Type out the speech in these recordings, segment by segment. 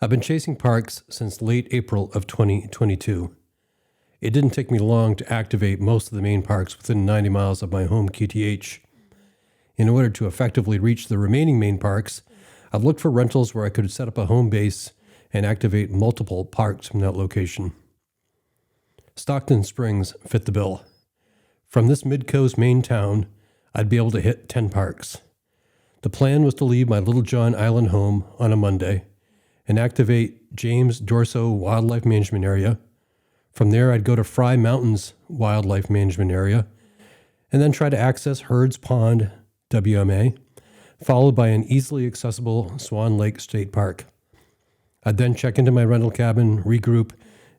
I've been chasing parks since late April of 2022. It didn't take me long to activate most of the Maine parks within 90 miles of my home QTH. In order to effectively reach the remaining Maine parks, I've looked for rentals where I could set up a home base and activate multiple parks from that location. Stockton Springs fit the bill. From this mid-coast Maine town, I'd be able to hit 10 parks. The plan was to leave my Littlejohn Island home on a Monday and activate James Dorso Wildlife Management Area. From there, I'd go to Fry Mountains Wildlife Management Area and then try to access Heard's Pond, WMA, followed by an easily accessible Swan Lake State Park. I'd then check into my rental cabin, regroup,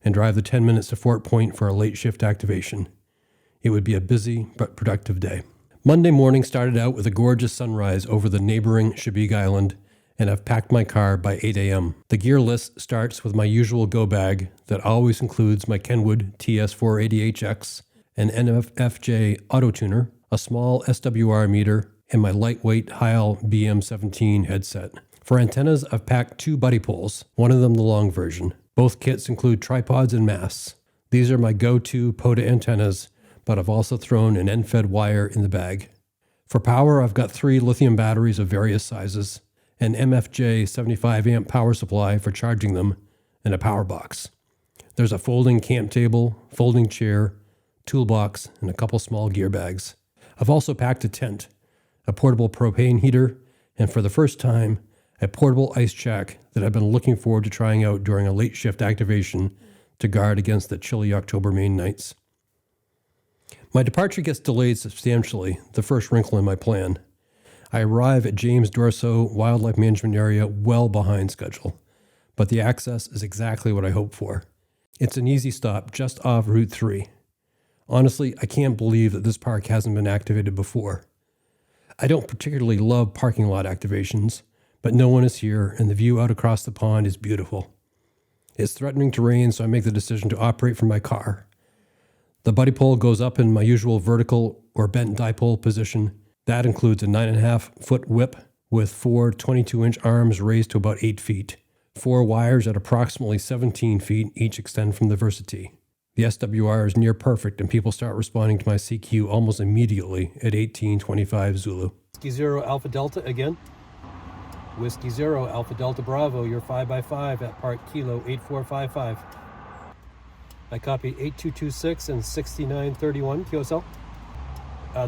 and drive the 10 minutes to Fort Point for a late shift activation. It would be a busy but productive day. Monday morning started out with a gorgeous sunrise over the neighboring Chebeague Island, and I've packed my car by 8 a.m. The gear list starts with my usual go bag that always includes my Kenwood TS480HX, an NFJ auto tuner, a small SWR meter, and my lightweight Heil BM17 headset. For antennas, I've packed 2 buddy poles, one of them the long version. Both kits include tripods and masts. These are my go-to POTA antennas, but I've also thrown an end-fed wire in the bag. For power, I've got 3 lithium batteries of various sizes, an MFJ 75 amp power supply for charging them, and a power box. There's a folding camp table, folding chair, toolbox, and a couple small gear bags. I've also packed a tent, a portable propane heater, and for the first time, a portable ice shack that I've been looking forward to trying out during a late shift activation to guard against the chilly October Maine nights. My departure gets delayed substantially, the first wrinkle in my plan. I arrive at James Dorso Wildlife Management Area well behind schedule, but the access is exactly what I hoped for. It's an easy stop just off Route 3. Honestly, I can't believe that this park hasn't been activated before. I don't particularly love parking lot activations, but no one is here and the view out across the pond is beautiful. It's threatening to rain, so I make the decision to operate from my car. The buddy pole goes up in my usual vertical or bent dipole position. That includes a 9.5-foot whip with 4 22-inch arms raised to about 8 feet. 4 wires at approximately 17 feet each extend from the Versatee. The SWR is near perfect and people start responding to my CQ almost immediately at 1825 Zulu. Whiskey 0 Alpha Delta again. Whiskey 0 Alpha Delta Bravo, you're 5x5 at Park Kilo 8455. I copy 8226 and 6931 QSL.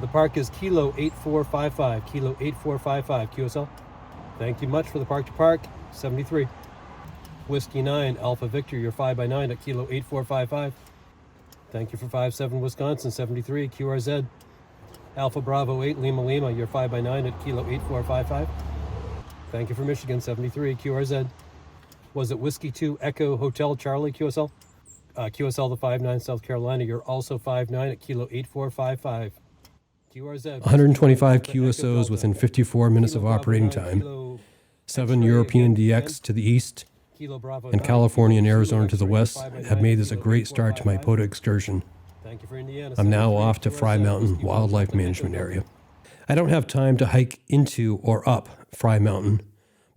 The park is Kilo 8455, Kilo 8455 QSL. Thank you much for the park to park, 73. Whiskey 9 Alpha Victor, you're 5x9 at Kilo 8455. Thank you for 57 Wisconsin, 73 QRZ. Alpha Bravo 8 Lima Lima, you're 5x9 at Kilo 8455. Thank you for Michigan, 73 QRZ. Was it Whiskey 2 Echo Hotel Charlie QSL? QSL the 5-9 South Carolina, you're also 5-9 at Kilo 8455. QRZ. 125 QSOs within 54 minutes of operating time. 7 European DX to the east, and California and Arizona to the west have made this a great start to my POTA excursion. I'm now off to Fry Mountain Wildlife Management Area. I don't have time to hike into or up Fry Mountain,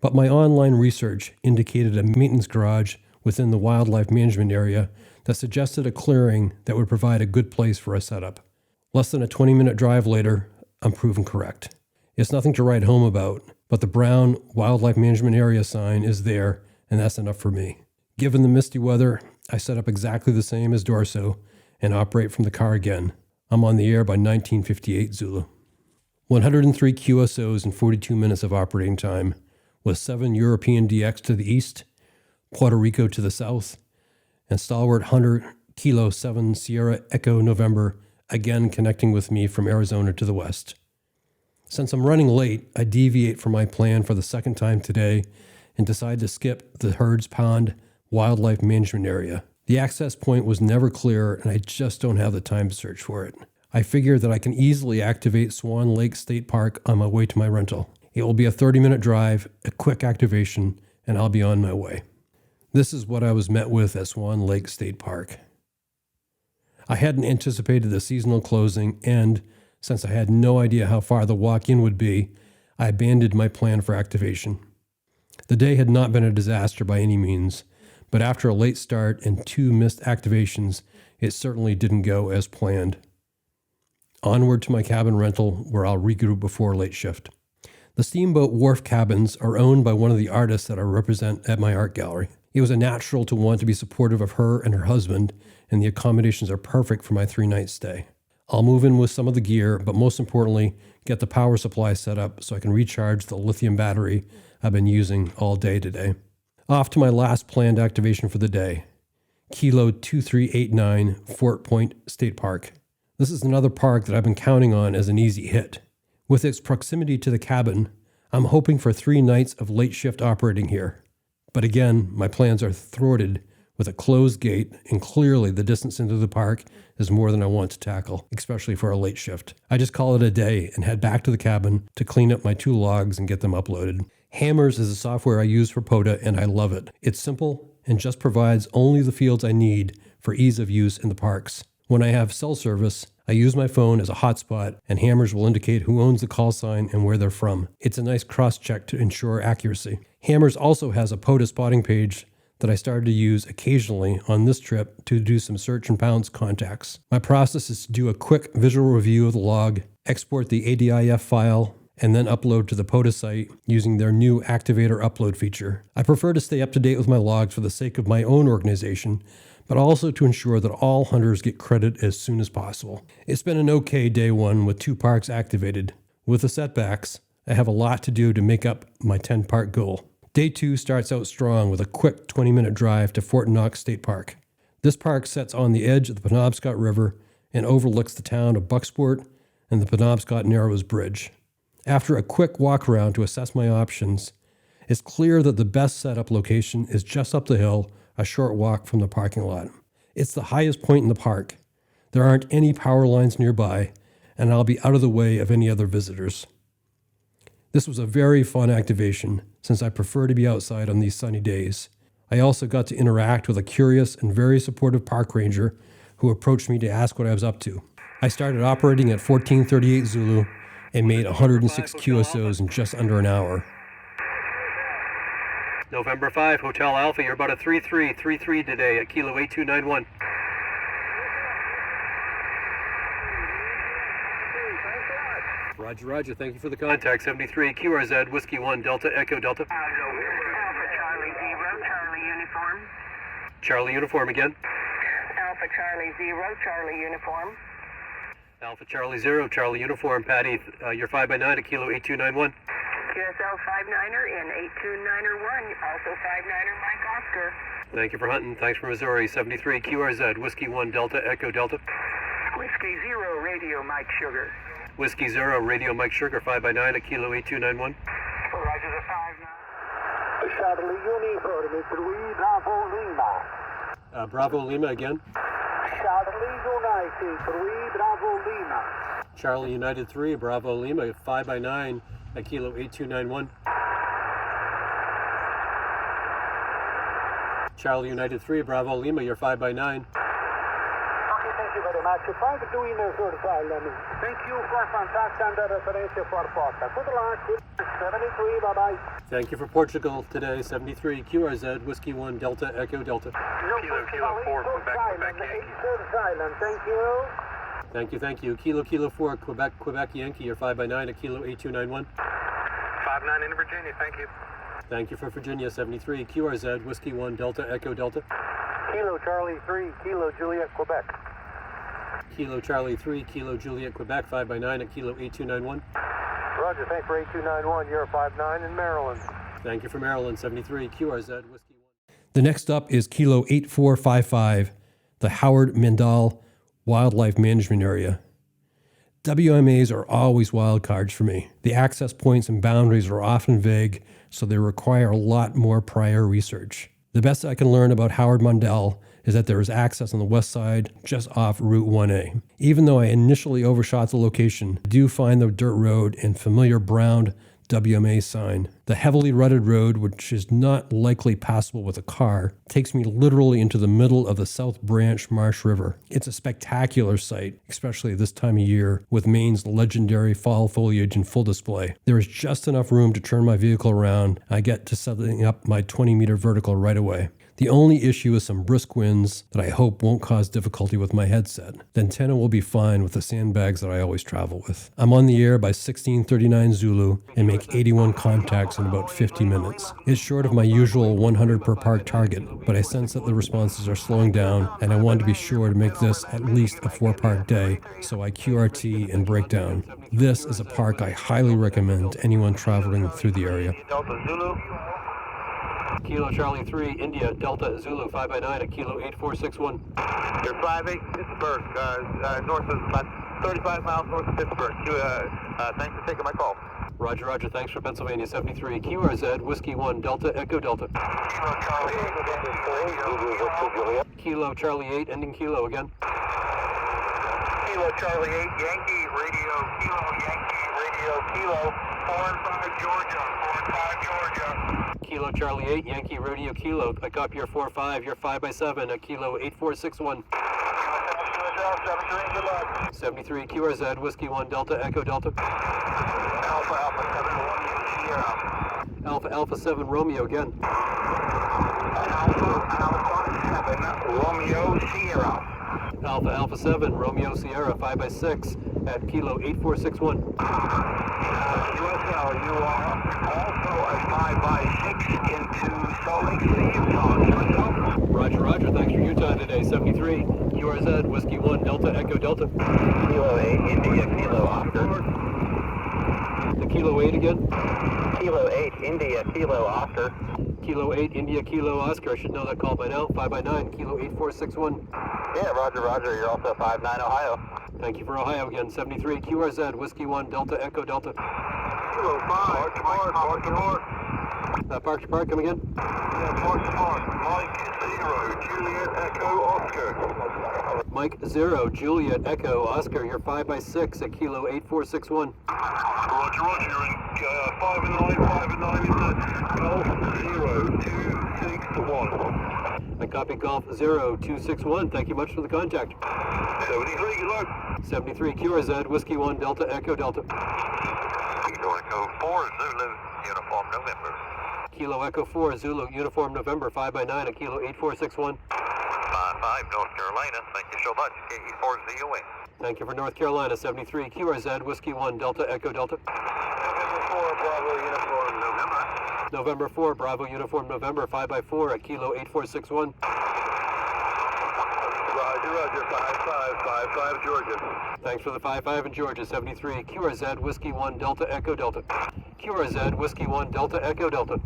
but my online research indicated a maintenance garage within the wildlife management area that suggested a clearing that would provide a good place for a setup. Less than a 20-minute drive later, I'm proven correct. It's nothing to write home about, but the brown wildlife management area sign is there, and that's enough for me. Given the misty weather, I set up exactly the same as Dorso and operate from the car again. I'm on the air by 1958 Zulu. 103 QSOs in 42 minutes of operating time, with 7 European DX to the east, Puerto Rico to the south, and stalwart Hunter Kilo 7 Sierra Echo November again connecting with me from Arizona to the west. Since I'm running late, I deviate from my plan for the second time today and decide to skip the Heard's Pond Wildlife Management Area. The access point was never clear and I just don't have the time to search for it. I figure that I can easily activate Swan Lake State Park on my way to my rental. It will be a 30-minute drive, a quick activation, and I'll be on my way. This is what I was met with at Swan Lake State Park. I hadn't anticipated the seasonal closing, and since I had no idea how far the walk-in would be, I abandoned my plan for activation. The day had not been a disaster by any means, but after a late start and 2 missed activations, it certainly didn't go as planned. Onward to my cabin rental, where I'll regroup before late shift. The Steamboat Wharf cabins are owned by one of the artists that I represent at my art gallery. It was a natural to want to be supportive of her and her husband, and the accommodations are perfect for my 3-night stay. I'll move in with some of the gear, but most importantly, get the power supply set up so I can recharge the lithium battery I've been using all day today. Off to my last planned activation for the day, Kilo 2389 Fort Point State Park. This is another park that I've been counting on as an easy hit. With its proximity to the cabin, I'm hoping for 3 nights of late shift operating here. But again, my plans are thwarted with a closed gate, and clearly the distance into the park is more than I want to tackle, especially for a late shift. I just call it a day and head back to the cabin to clean up my 2 logs and get them uploaded. Hammers is the software I use for POTA, and I love it. It's simple and just provides only the fields I need for ease of use in the parks. When I have cell service, I use my phone as a hotspot, and Hammers will indicate who owns the call sign and where they're from. It's a nice cross-check to ensure accuracy. Hammers also has a POTA spotting page that I started to use occasionally on this trip to do some search and pounce contacts. My process is to do a quick visual review of the log, export the ADIF file, and then upload to the POTA site using their new activator upload feature. I prefer to stay up to date with my logs for the sake of my own organization, but also to ensure that all hunters get credit as soon as possible. It's been an okay day 1 with 2 parks activated. With the setbacks, I have a lot to do to make up my 10-park goal. Day 2 starts out strong with a quick 20-minute drive to Fort Knox State Park. This park sits on the edge of the Penobscot River and overlooks the town of Bucksport and the Penobscot Narrows Bridge. After a quick walk around to assess my options, it's clear that the best setup location is just up the hill, a short walk from the parking lot. It's the highest point in the park. There aren't any power lines nearby, and I'll be out of the way of any other visitors. This was a very fun activation, since I prefer to be outside on these sunny days. I also got to interact with a curious and very supportive park ranger who approached me to ask what I was up to. I started operating at 1438 Zulu and made 106 QSOs in just under an hour. November 5, Hotel Alpha, you're about a 3333 today at Kilo 8291. Roger, roger. Thank you for the contact. 73 QRZ, Whiskey 1, Delta, Echo, Delta. Alpha Charlie 0, Charlie Uniform. Charlie Uniform again. Alpha Charlie 0, Charlie Uniform. Alpha Charlie 0, Charlie Uniform. Patty, you're 5x9 at Kilo 8291. QSL 59er in 8291, also 59er Mike Oscar. Thank you for hunting. Thanks for Missouri. 73 QRZ, Whiskey 1, Delta, Echo, Delta. Whiskey 0, Radio Mike Sugar. Whiskey 0, Radio Mike Sugar, 5x9 at Kilo 8291. Roger the 59. Charlie Uniform, 3 Bravo Lima. Bravo Lima again. Charlie United, 3 Bravo Lima. Charlie United 3, Bravo Lima, 5x9 at Kilo 8291. Charlie United 3, Bravo Lima, you're 5x9. Okay, thank you very much. 5 doing Thank you for contact and the reference for Porta. Good luck. 73, bye-bye. Thank you for Portugal today. 73 QRZ, Whiskey 1, Delta, Echo, Delta. Kilo 4, Quebec, Yankee. Silent, thank you. Thank you. Kilo 4, Quebec, Yankee, you're 5x9 at Kilo 8291. 5-9 in Virginia, thank you. Thank you for Virginia. 73 QRZ, Whiskey 1, Delta, Echo, Delta. Kilo Charlie 3, Kilo Juliet, Quebec. Kilo Charlie 3, Kilo Juliet, Quebec, 5x9 at Kilo 8291. Roger, thanks for 8291. You're 5-9 in Maryland. Thank you for Maryland. 73 QRZ, Whiskey 1. The next up is Kilo 8455, the Howard Mandal Wildlife Management Area. WMAs are always wild cards for me. The access points and boundaries are often vague, so they require a lot more prior research. The best I can learn about Howard Mandal is that there is access on the west side, just off Route 1A. Even though I initially overshot the location, I do find the dirt road and familiar brown WMA sign. The heavily rutted road, which is not likely passable with a car, takes me literally into the middle of the South Branch Marsh River. It's a spectacular sight, especially this time of year, with Maine's legendary fall foliage in full display. There is just enough room to turn my vehicle around. I get to setting up my 20-meter vertical right away. The only issue is some brisk winds that I hope won't cause difficulty with my headset. The antenna will be fine with the sandbags that I always travel with. I'm on the air by 1639 Zulu and make 81 contacts in about 50 minutes. It's short of my usual 100 per park target, but I sense that the responses are slowing down and I want to be sure to make this at least a 4-park day, so I QRT and break down. This is a park I highly recommend to anyone traveling through the area. Delta Zulu. Kilo Charlie 3, India, Delta Zulu 5x9 at Kilo 8461. You're 5-8, Pittsburgh, north of about 35 miles north of Pittsburgh. Thanks for taking my call. Roger, roger. Thanks for Pennsylvania 73. QRZ, Whiskey 1, Delta, Echo Delta. Kilo Charlie 8, ending Kilo again. Kilo Charlie 8, Yankee Radio, Kilo, 4-5 Georgia, 4-5 Georgia. Kilo Charlie 8, Yankee Radio Kilo. I copy your 4-5, your 5x7 at Kilo 8461. 73 QRZ, Whiskey 1, Delta, Echo Delta. Alpha 7 Romeo again. Romeo Sierra. Alpha 7 Romeo Sierra 5x6 at Kilo 8461. USL, you are also a 5x6 into Salt Lake City, Utah. USL. Roger, roger. Thanks for your time today. 73 QRZ, Whiskey 1, Delta, Echo Delta. Kilo 8, India, Kilo Oscar. The Kilo 8 again. Kilo 8, India, Kilo Oscar. Kilo 8, India, Kilo Oscar. I should know that call by now. 5x9, Kilo 8461. Yeah, roger, roger. You're also 5-9 Ohio. Thank you for Ohio again. 73 QRZ, Whiskey 1, Delta, Echo Delta. Kilo 5, Park to Park. Park to Park, come again. Yeah, Park to Park. Mike 0, Juliet Echo Oscar. Mike 0, Juliet Echo Oscar. You're 5x6 at Kilo 8461. Roger, roger. You're in 5-9 into Golf 026-1. I copy Golf 0261. Thank you much for the contact. 73, good luck. 73 QRZ, Whiskey 1, Delta, Echo Delta. Kilo Echo 4, Zulu, Uniform November. Kilo Echo 4, Zulu, Uniform November, 5x9 at Kilo 8461. 5-5, North Carolina. Thank you so much. KE4ZOA. Thank you for North Carolina, 73 QRZ, Whiskey 1, Delta, Echo Delta. November 4, Bravo Uniform November. November 4, Bravo Uniform November, 5x4 at Kilo 8461. Roger, roger. 5-5 Georgia. Thanks for the 5-5 in Georgia, 73 QRZ, Whiskey 1, Delta, Echo Delta. QRZ, Whiskey 1, Delta, Echo Delta.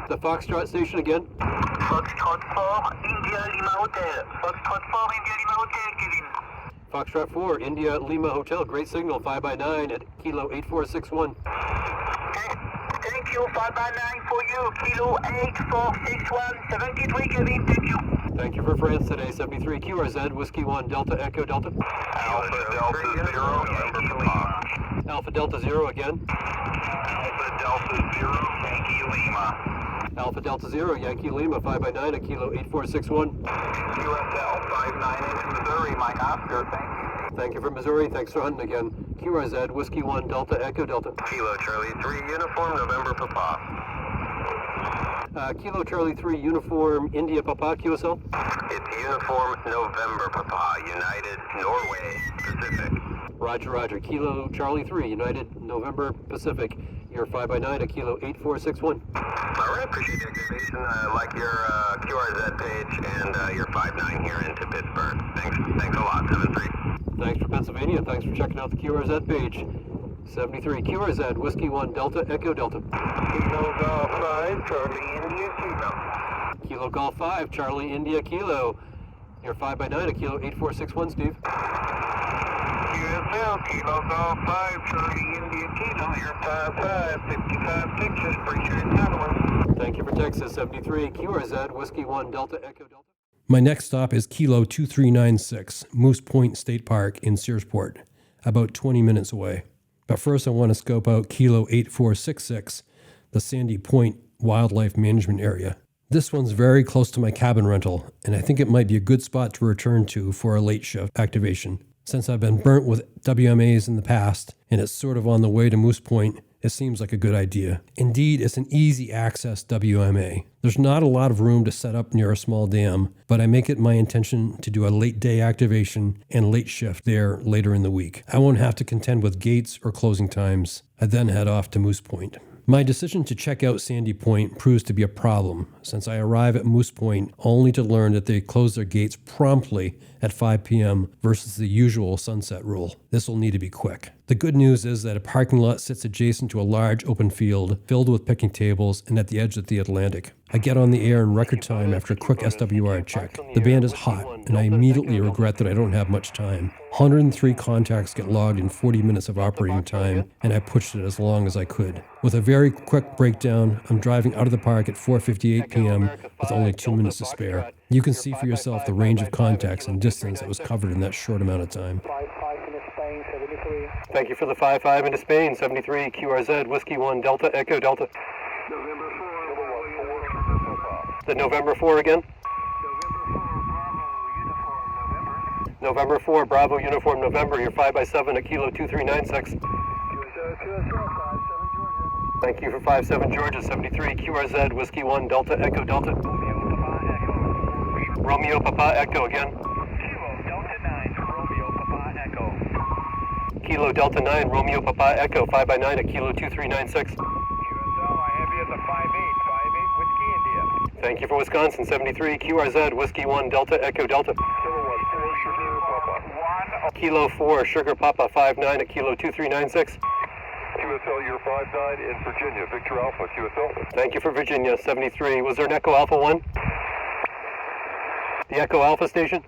The Foxtrot station again. Foxtrot 4, India Lima Hotel. Foxtrot 4, India Lima Hotel, Kevin. Foxtrot 4, India Lima Hotel, great signal, 5x9 at Kilo 8461. Thank you, 5x9 for you. Kilo 8461, 73, Kevin, thank you. Thank you for France today, 73 QRZ, Whiskey 1, Delta, Echo Delta. Alpha Delta 0, Yankee Lima. Alpha Delta 0 again. Alpha Delta 0, Yankee Lima. Alpha Delta 0, Yankee Lima, 5x9 at Kilo 8461. USL 59 into Missouri, Mike Oscar, thank you. Thank you for Missouri, thanks for hunting again. QRZ, Whiskey 1, Delta, Echo Delta. Kilo Charlie 3, Uniform November Papa. Kilo Charlie 3, Uniform India Papa, QSL. It's Uniform November Papa, United Norway Pacific. Roger, roger. Kilo Charlie 3, United November Pacific. You're 5x9 at Kilo 8461. All right, appreciate the information. I like your QRZ page and your 5-9 here into Pittsburgh. Thanks a lot, 7-3. Thanks for Pennsylvania. Thanks for checking out the QRZ page. 73 QRZ, Whiskey 1, Delta, Echo Delta. Kilo Golf 5, Charlie India Kilo. Kilo Golf 5, Charlie India Kilo. You're 5x9 at Kilo 8461, Steve. QSL, Kilo Golf 5, Charlie India Kilo. You're 5-5, 55 Texas. Appreciate it, gentlemen. Thank you for Texas, 73 QRZ, Whiskey 1, Delta, Echo Delta. My next stop is Kilo 2396, Moose Point State Park in Searsport, about 20 minutes away. But first I want to scope out Kilo 8466, the Sandy Point Wildlife Management Area. This one's very close to my cabin rental, and I think it might be a good spot to return to for a late shift activation. Since I've been burnt with WMAs in the past, and it's sort of on the way to Moose Point, it seems like a good idea. Indeed, it's an easy access WMA. There's not a lot of room to set up near a small dam, but I make it my intention to do a late day activation and late shift there later in the week. I won't have to contend with gates or closing times. I then head off to Moose Point. My decision to check out Sandy Point proves to be a problem, since I arrive at Moose Point only to learn that they close their gates promptly at 5 p.m. versus the usual sunset rule. This will need to be quick. The good news is that a parking lot sits adjacent to a large open field filled with picnic tables and at the edge of the Atlantic. I get on the air in record time after a quick SWR check. The band is hot, and I immediately regret that I don't have much time. 103 contacts get logged in 40 minutes of operating time, and I pushed it as long as I could. With a very quick breakdown, I'm driving out of the park at 4:58 p.m. with only 2 minutes to spare. You can see for yourself the range of contacts and distance that was covered in that short amount of time. 5-5 into Spain, 73. Thank you for the 5-5 into Spain, 73, QRZ, Whiskey 1, Delta, Echo, Delta. The November 4 again? November 4, Bravo, Uniform, November, you're 5x7 at Kilo 2396. Thank you for 57 Georgia, 73, QRZ, Whiskey 1, Delta, Echo, Delta. Romeo, Papa, Echo again. Kilo Delta 9, Romeo, Papa, Echo, 5x9 at Kilo 2396. QSL, I have you at the 5-8 Whiskey India. Thank you for Wisconsin, 73, QRZ, Whiskey 1, Delta, Echo, Delta. Kilo 4, Sugar Papa, 5-9 at Kilo 2396. QSL, you're 5-9 in Virginia. Victor Alpha, QSL. Thank you for Virginia, 73. Was there an Echo Alpha 1? The Echo Alpha station?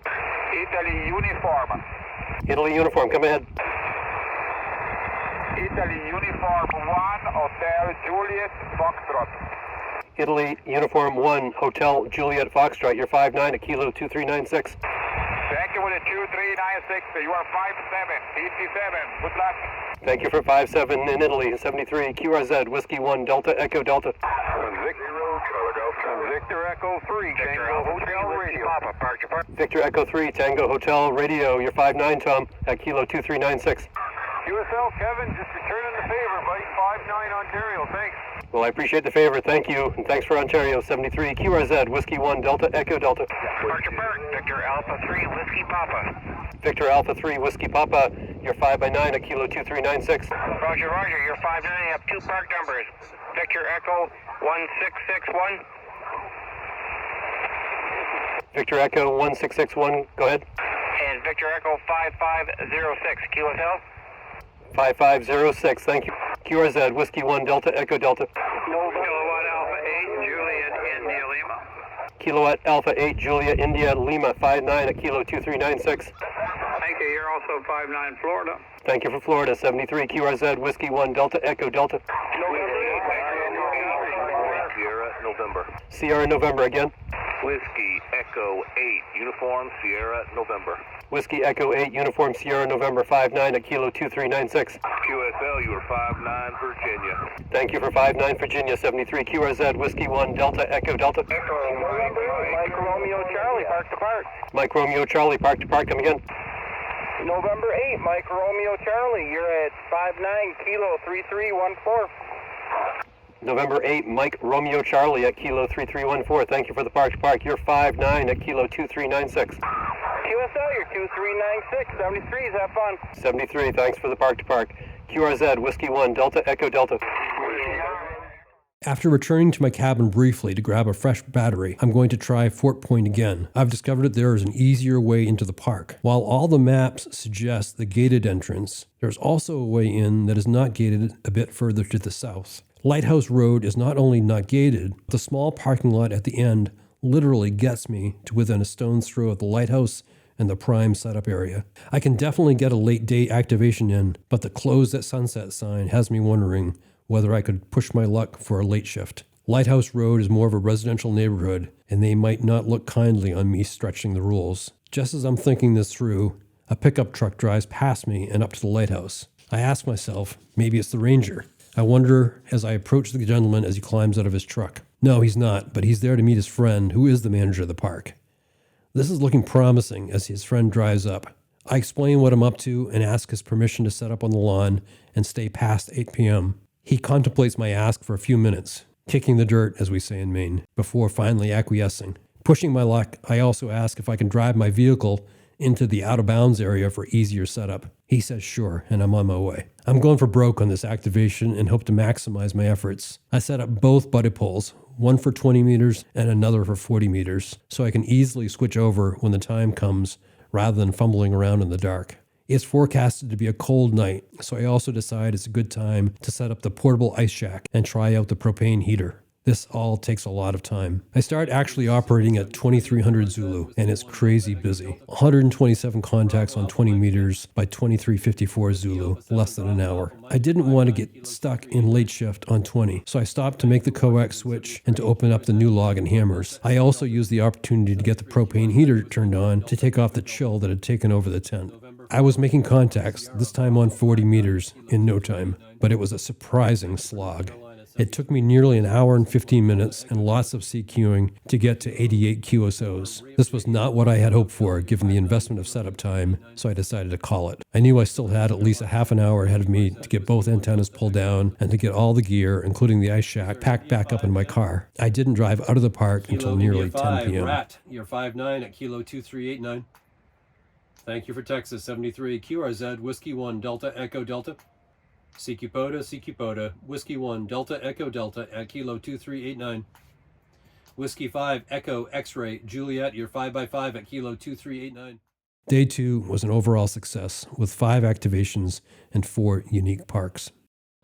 Italy Uniform. Italy Uniform, come ahead. Italy Uniform 1, Hotel Juliet Foxtrot. Italy Uniform 1, Hotel Juliet Foxtrot, you're 5-9 at Kilo 2396. Thank you for the 2396. You are 5-7, 57. Good luck. Thank you for 5-7 in Italy, 73, QRZ, Whiskey 1, Delta, Echo, Delta. Victor Echo 3, Tango Hotel Radio. Papa, park your park. Victor Echo 3, Tango Hotel Radio, you're 5-9, Tom, at Kilo 2396. QSL, Kevin, just returning the favor, buddy. 5-9 Ontario, thanks. Well, I appreciate the favor, thank you, and thanks for Ontario, 73, QRZ, Whiskey 1, Delta, Echo, Delta. Park your park. Victor Alpha 3, Whiskey Papa. Victor Alpha 3, Whiskey Papa, you're 5x9 at Kilo 2396. Roger, you're 5-9, you have two park numbers. Victor Echo 1661. Victor Echo 1661, go ahead. And Victor Echo 5506, QSL. 5506, thank you. QRZ, Whiskey 1, Delta, Echo, Delta. Kilowatt Alpha 8, Juliet, India, Lima. Kilowatt Alpha 8, Julia, India, Lima, 5-9 at Kilo 2396. Thank you, you're also 5-9, Florida. Thank you for Florida, 73, QRZ, Whiskey 1, Delta, Echo, Delta. Sierra, November. Sierra, November again. Whiskey Echo 8, Uniform, Sierra, November. Whiskey Echo 8, Uniform, Sierra, November, 5-9 at Kilo 2396. QSL, you are 5-9, Virginia. Thank you for 5-9, Virginia, 73, QRZ, Whiskey 1, Delta, Echo, Delta. Echo November, Mike Romeo Charlie, park to park. Mike Romeo Charlie, park to park, come again. November 8, Mike Romeo Charlie, you're at 5-9, Kilo 3314. November 8, Mike Romeo Charlie at Kilo 3314. Thank you for the park to park. You're 5-9 at Kilo 2396. QSL, you're 2396, 73s, have fun. 73, thanks for the park to park. QRZ, Whiskey 1, Delta, Echo, Delta. After returning to my cabin briefly to grab a fresh battery, I'm going to try Fort Point again. I've discovered that there is an easier way into the park. While all the maps suggest the gated entrance, there's also a way in that is not gated a bit further to the south. Lighthouse Road is not only not gated, but the small parking lot at the end literally gets me to within a stone's throw of the lighthouse and the prime setup area. I can definitely get a late day activation in, but the closed at sunset sign has me wondering whether I could push my luck for a late shift. Lighthouse Road is more of a residential neighborhood, and they might not look kindly on me stretching the rules. Just as I'm thinking this through, a pickup truck drives past me and up to the lighthouse. I ask myself, maybe it's the ranger. I wonder as I approach the gentleman as he climbs out of his truck. No, he's not, but he's there to meet his friend, who is the manager of the park. This is looking promising as his friend drives up. I explain what I'm up to and ask his permission to set up on the lawn and stay past 8 p.m. He contemplates my ask for a few minutes, kicking the dirt, as we say in Maine, before finally acquiescing. Pushing my luck, I also ask if I can drive my vehicle into the out-of-bounds area for easier setup. He says sure, and I'm on my way. I'm going for broke on this activation and hope to maximize my efforts. I set up both buddy poles, one for 20 meters and another for 40 meters, so I can easily switch over when the time comes rather than fumbling around in the dark. It's forecasted to be a cold night, so I also decide it's a good time to set up the portable ice shack and try out the propane heater. This all takes a lot of time. I start actually operating at 2300 Zulu, and it's crazy busy. 127 contacts on 20 meters by 2354 Zulu, less than an hour. I didn't want to get stuck in late shift on 20, so I stopped to make the coax switch and to open up the new log and hammers. I also used the opportunity to get the propane heater turned on to take off the chill that had taken over the tent. I was making contacts, this time on 40 meters, in no time, but it was a surprising slog. It took me nearly an hour and 15 minutes and lots of CQing to get to 88 QSOs. This was not what I had hoped for, given the investment of setup time, so I decided to call it. I knew I still had at least a half an hour ahead of me to get both antennas pulled down and to get all the gear, including the ice shack, packed back up in my car. I didn't drive out of the park until nearly 10 p.m. Rat, you're 5-9 at Kilo 2389. Thank you for Texas 73, QRZ, Whiskey 1, Delta, Echo, Delta. CQ-POTA, Whiskey 1, Delta, Echo, Delta at Kilo 2389. Whiskey 5, Echo, X-Ray, Juliet, you're 5x5 at Kilo 2389. Day 2 was an overall success with 5 activations and 4 unique parks.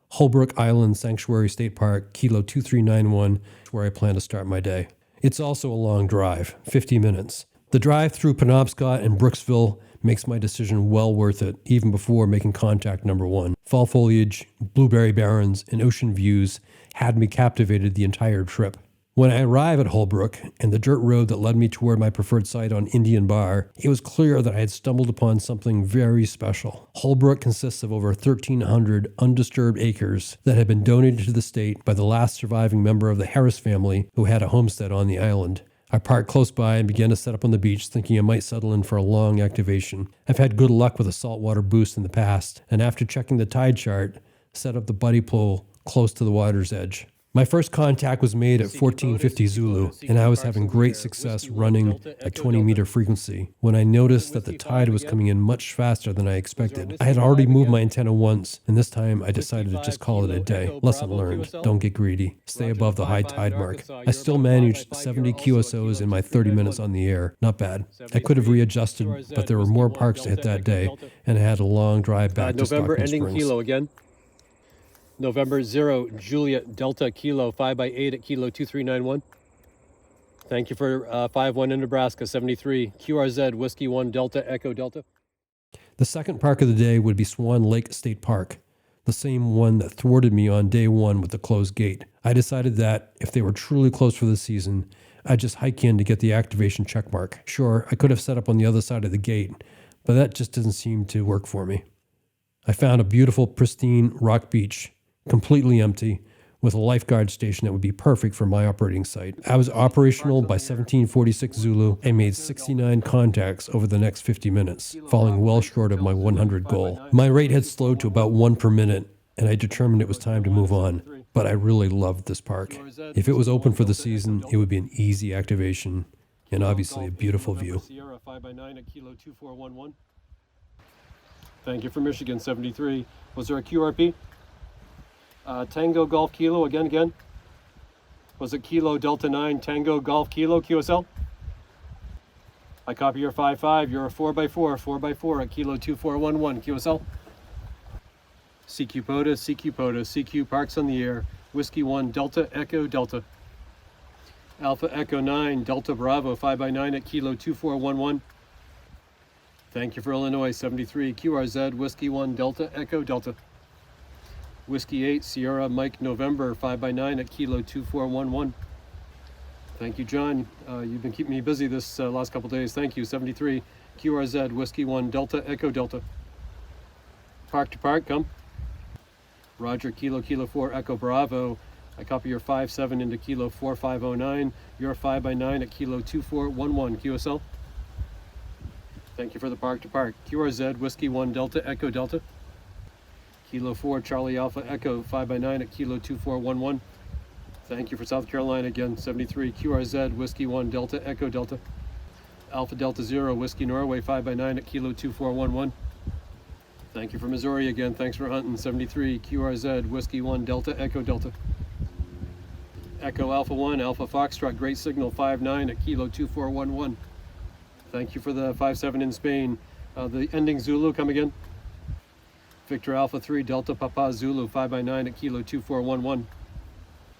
Holbrook Island Sanctuary State Park, Kilo 2391, where I plan to start my day. It's also a long drive, 50 minutes. The drive through Penobscot and Brooksville makes my decision well worth it, even before making contact number 1. Fall foliage, blueberry barrens, and ocean views had me captivated the entire trip. When I arrive at Holbrook and the dirt road that led me toward my preferred site on Indian Bar, it was clear that I had stumbled upon something very special. Holbrook consists of over 1,300 undisturbed acres that had been donated to the state by the last surviving member of the Harris family who had a homestead on the island. I parked close by and began to set up on the beach, thinking I might settle in for a long activation. I've had good luck with a saltwater boost in the past, and after checking the tide chart, set up the buddy pole close to the water's edge. My first contact was made at 1450 Zulu, and I was having great success running at 20-meter frequency when I noticed that the tide was coming in much faster than I expected. I had already moved my antenna once, and this time I decided to just call it a day. Lesson learned. Don't get greedy. Stay above the high tide mark. I still managed 70 QSOs in my 30 minutes on the air. Not bad. I could have readjusted, but there were more parks to hit that day, and I had a long drive back to Stockton Springs. November ending Kilo again. November 0, Juliet, Delta, Kilo 5x8 at Kilo 2391. Thank you for 5-1 in Nebraska, 73. QRZ, Whiskey 1, Delta, Echo, Delta. The second park of the day would be Swan Lake State Park, the same one that thwarted me on day 1 with the closed gate. I decided that, if they were truly closed for the season, I'd just hike in to get the activation checkmark. Sure, I could have set up on the other side of the gate, but that just didn't seem to work for me. I found a beautiful, pristine rock beach, completely empty, with a lifeguard station that would be perfect for my operating site. I was operational by 1746 Zulu and made 69 contacts over the next 50 minutes, falling well short of my 100 goal. My rate had slowed to about 1 per minute, and I determined it was time to move on. But I really loved this park. If it was open for the season, it would be an easy activation, and obviously a beautiful view. Sierra 5x9 at Kilo 2411. Thank you for Michigan, 73. Was there a QRP? Tango Golf Kilo, again. Was it Kilo Delta 9 Tango Golf Kilo QSL? I copy your 5-5. You're a 4x4 at Kilo 2411 QSL. CQ-POTA, CQ Parks on the Air. Whiskey 1 Delta Echo Delta. Alpha Echo 9 Delta Bravo 5x9 at Kilo 2411. Thank you for Illinois, 73. QRZ Whiskey 1 Delta Echo Delta. Whiskey 8, Sierra Mike November 5x9 at Kilo 2411. Thank you, John. You've been keeping me busy this last couple days. Thank you, 73. QRZ Whiskey 1 Delta Echo Delta. Park to park, come. Roger, Kilo 4, Echo Bravo. I copy your 5-7 into Kilo 4509. Your 5x9 at Kilo 2411, QSL. Thank you for the park to park. QRZ, Whiskey 1 Delta, Echo Delta. Kilo 4, Charlie Alpha Echo, 5x9 at Kilo 2411. Thank you for South Carolina again, 73. QRZ, Whiskey 1 Delta, Echo Delta. Alpha Delta 0, Whiskey Norway, 5x9 at Kilo 2411. Thank you for Missouri again, thanks for hunting, 73. QRZ, Whiskey 1 Delta, Echo Delta. Echo Alpha 1, Alpha Foxtrot, great signal, 5-9 at Kilo 2411. Thank you for the 5-7 in Spain. The ending Zulu, come again. Victor Alpha 3, Delta Papa Zulu, 5x9 at Kilo 2411.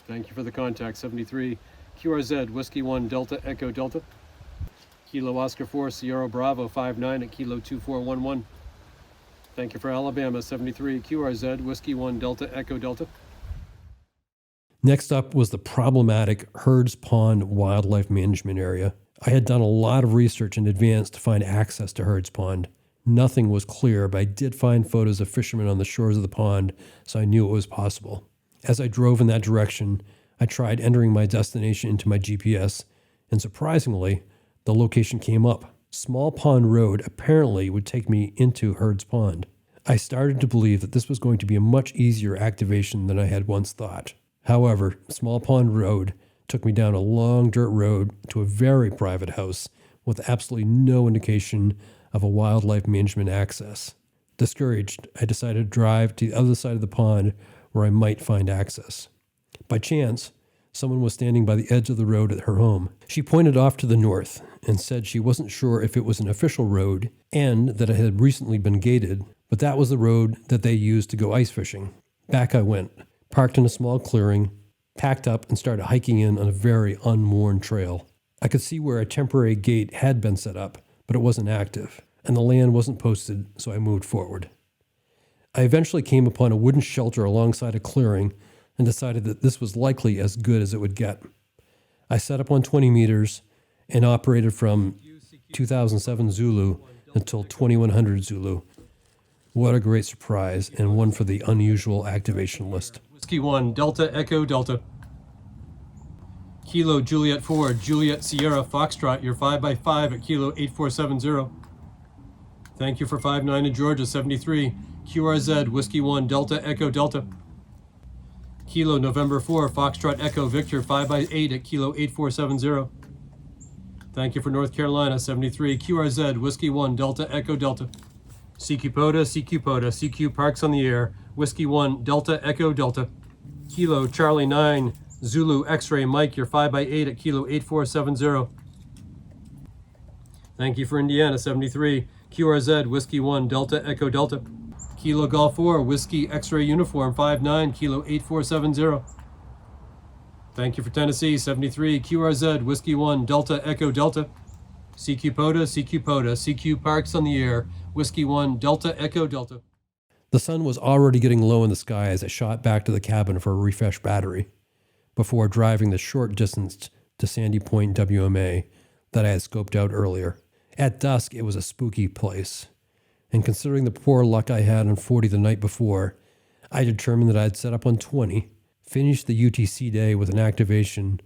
Thank you for the contact, 73. QRZ, Whiskey 1, Delta Echo Delta. Kilo Oscar 4, Sierra Bravo, 5-9 at Kilo 2411. Thank you for Alabama, 73. QRZ, Whiskey 1, Delta Echo Delta. Next up was the problematic Herds Pond Wildlife Management Area. I had done a lot of research in advance to find access to Herds Pond. Nothing was clear, but I did find photos of fishermen on the shores of the pond, so I knew it was possible. As I drove in that direction, I tried entering my destination into my GPS, and surprisingly, the location came up. Small Pond Road apparently would take me into Herds Pond. I started to believe that this was going to be a much easier activation than I had once thought. However, Small Pond Road took me down a long dirt road to a very private house with absolutely no indication of a wildlife management access. Discouraged, I decided to drive to the other side of the pond where I might find access. By chance, someone was standing by the edge of the road at her home. She pointed off to the north and said she wasn't sure if it was an official road and that it had recently been gated, but that was the road that they used to go ice fishing. Back I went, parked in a small clearing, packed up, and started hiking in on a very unworn trail. I could see where a temporary gate had been set up, but it wasn't active, and the land wasn't posted, so I moved forward. I eventually came upon a wooden shelter alongside a clearing and decided that this was likely as good as it would get. I set up on 20 meters and operated from 2007 Zulu until 2100 Zulu. What a great surprise, and one for the unusual activation list. Whiskey 1, Delta Echo Delta. Kilo Juliet 4, Juliet Sierra Foxtrot, your 5x5 at Kilo 8470. Thank you for 5-9 in Georgia, 73. QRZ, Whiskey 1, Delta Echo Delta. Kilo November 4, Foxtrot Echo Victor, 5x8 at Kilo 8470. Thank you for North Carolina, 73. QRZ, Whiskey 1, Delta Echo Delta. CQ POTA, CQ Parks on the air. Whiskey 1, Delta Echo Delta. Kilo Charlie 9, Zulu X-Ray Mike, your 5x8 at Kilo 8470. Thank you for Indiana, 73. QRZ, Whiskey 1, Delta Echo Delta. Kilo Golf 4, Whiskey X-Ray Uniform, 5-9, Kilo 8470. Thank you for Tennessee, 73. QRZ, Whiskey 1, Delta Echo Delta. CQ POTA, CQ Parks on the air. Whiskey 1, Delta Echo Delta. The sun was already getting low in the sky as I shot back to the cabin for a refresh battery before driving the short distance to Sandy Point WMA that I had scoped out earlier. At dusk, it was a spooky place, and considering the poor luck I had on 40 the night before, I determined that I'd set up on 20, finish the UTC day with an activation,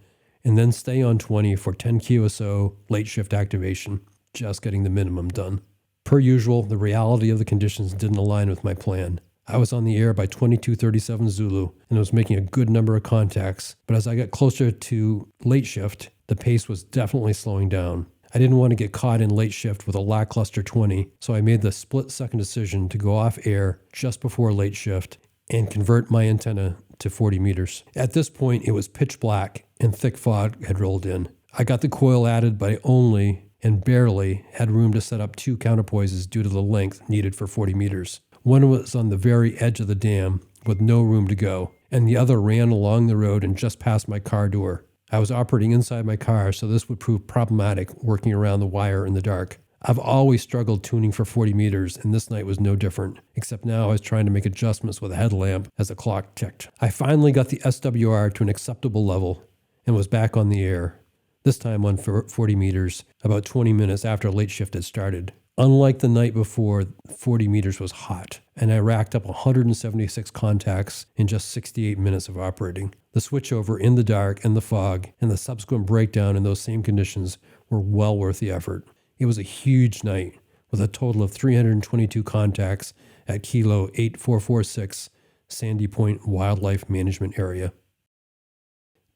and then stay on 20 for 10 QSO late shift activation, just getting the minimum done. Per usual, the reality of the conditions didn't align with my plan. I was on the air by 22:37 Zulu and was making a good number of contacts, but as I got closer to late shift, the pace was definitely slowing down. I didn't want to get caught in late shift with a lackluster 20, so I made the split-second decision to go off air just before late shift and convert my antenna to 40 meters. At this point, it was pitch black and thick fog had rolled in. I got the coil added, but I only and barely had room to set up 2 counterpoises due to the length needed for 40 meters. One was on the very edge of the dam with no room to go, and the other ran along the road and just past my car door. I was operating inside my car, so this would prove problematic working around the wire in the dark. I've always struggled tuning for 40 meters, and this night was no different, except now I was trying to make adjustments with a headlamp as the clock ticked. I finally got the SWR to an acceptable level and was back on the air, this time on 40 meters, about 20 minutes after late shift had started. Unlike the night before, 40 meters was hot, and I racked up 176 contacts in just 68 minutes of operating. The switchover in the dark and the fog and the subsequent breakdown in those same conditions were well worth the effort. It was a huge night with a total of 322 contacts at Kilo 8446 Sandy Point Wildlife Management Area.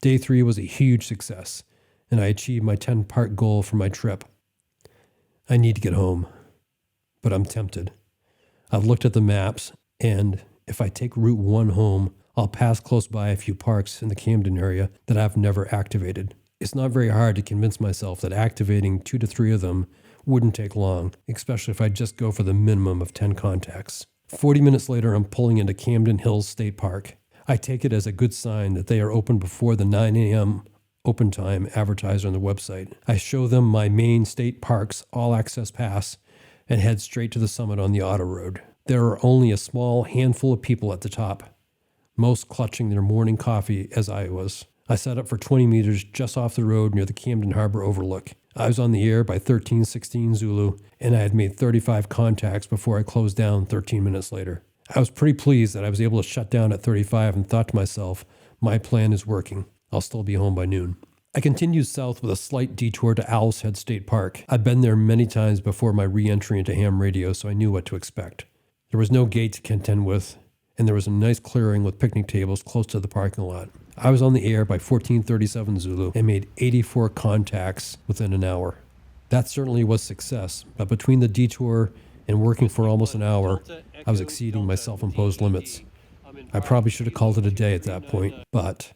Day 3 was a huge success, and I achieved my 10-part goal for my trip. I need to get home, but I'm tempted. I've looked at the maps, and if I take Route 1 home, I'll pass close by a few parks in the Camden area that I've never activated. It's not very hard to convince myself that activating 2 to 3 of them wouldn't take long, especially if I just go for the minimum of 10 contacts. 40 minutes later, I'm pulling into Camden Hills State Park. I take it as a good sign that they are open before the 9 a.m. open time advertised on the website. I show them my Maine State Park's all-access pass and head straight to the summit on the auto road. There are only a small handful of people at the top, most clutching their morning coffee as I was. I set up for 20 meters just off the road near the Camden Harbor overlook. I was on the air by 13:16 Zulu, and I had made 35 contacts before I closed down 13 minutes later. I was pretty pleased that I was able to shut down at 35 and thought to myself, my plan is working. I'll still be home by noon. I continued south with a slight detour to Owl's Head State Park. I'd been there many times before my re-entry into ham radio, so I knew what to expect. There was no gate to contend with, and there was a nice clearing with picnic tables close to the parking lot. I was on the air by 14:37 Zulu and made 84 contacts within an hour. That certainly was success, but between the detour and working for almost an hour, I was exceeding my self-imposed limits. I probably should have called it a day at that point, but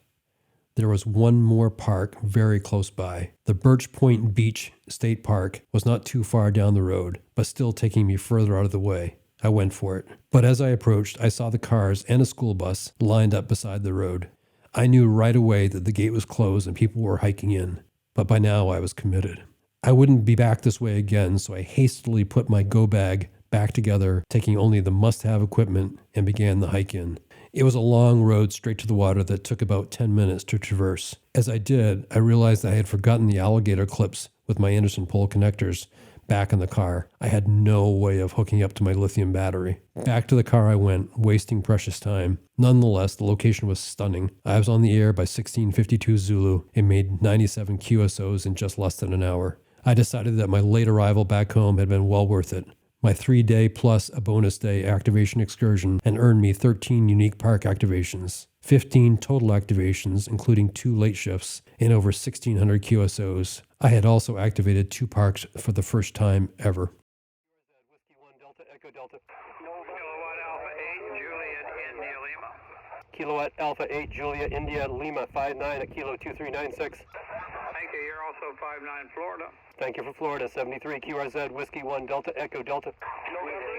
there was one more park very close by. The Birch Point Beach State Park was not too far down the road, but still taking me further out of the way. I went for it. But as I approached, I saw the cars and a school bus lined up beside the road. I knew right away that the gate was closed and people were hiking in, but by now I was committed. I wouldn't be back this way again, so I hastily put my go bag back together, taking only the must-have equipment, and began the hike in. It was a long road straight to the water that took about 10 minutes to traverse. As I did, I realized I had forgotten the alligator clips with my Anderson pole connectors back in the car. I had no way of hooking up to my lithium battery. Back to the car I went, wasting precious time. Nonetheless, the location was stunning. I was on the air by 16:52 Zulu and made 97 QSOs in just less than an hour. I decided that my late arrival back home had been well worth it. My 3-day plus a bonus day activation excursion and earned me 13 unique park activations, 15 total activations, including 2 late shifts, and over 1,600 QSOs. I had also activated 2 parks for the first time ever. Whiskey 1 Delta Echo Delta. Kilowatt Alpha 8, Juliet, India, Lima. Kilowatt Alpha 8 Julia India Lima 59 at Kilo 2396. Thank you. You're also 59 Florida. Thank you for Florida 73 QRZ Whiskey 1 Delta Echo Delta. November